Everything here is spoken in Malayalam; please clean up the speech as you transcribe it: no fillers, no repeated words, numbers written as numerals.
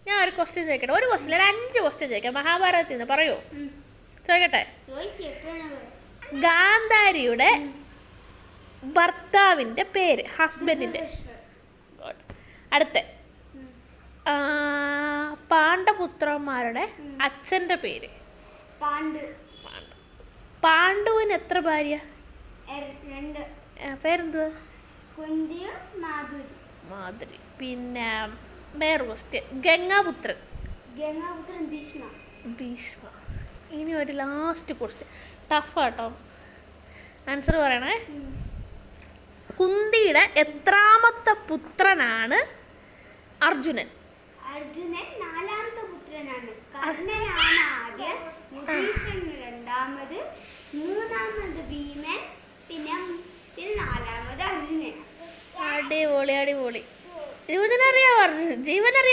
ഞാൻ ഒരു ക്വസ്റ്റ്യൻ ചോദിക്കട്ടെ, ഒരു ക്വസ്റ്റ്യൻ ഒരു 5 ക്വസ്റ്റ്യൻ ചോദിക്കാം മഹാഭാരതത്തിൽ നിന്ന്. പറയൂ, ചോദിക്കട്ടെ. ഗാന്ധാരിയുടെ ഭർത്താവിന്റെ പേര്, ഹസ്ബൻഡിന്റെ. അടുത്ത പാണ്ഡപുത്രന്മാരുടെ അച്ഛന്റെ പേര്. പാണ്ഡുവിന് എത്ര ഭാര്യ? പേരെന്തുവാ? മാധുരി. പിന്നെ വേറെ ക്വസ്റ്റ്യൻ, ഗംഗാപുത്രൻ. ഭീഷ്മ. ഇനി ഒരു ലാസ്റ്റ് ക്വസ്റ്റ്യൻ, ടഫാട്ടോ, ആൻസർ പറയണേ. കുന്തിയുടെ എത്രാമത്തെ പുത്രനാണ് അർജുനൻ? അർജുനൻ 4ാമത്തെ പുത്രനാണ്. കർണനാണ് ആദ്യം, യുധിഷ്ഠിരൻ രണ്ടാമത്, 3ാമത് ഭീമൻ, പിന്നെ 4ാമത് അർജുനൻ. അടിപൊളി അടിപൊളി. ജീവനറിയാവോ? ജീവനറിയാ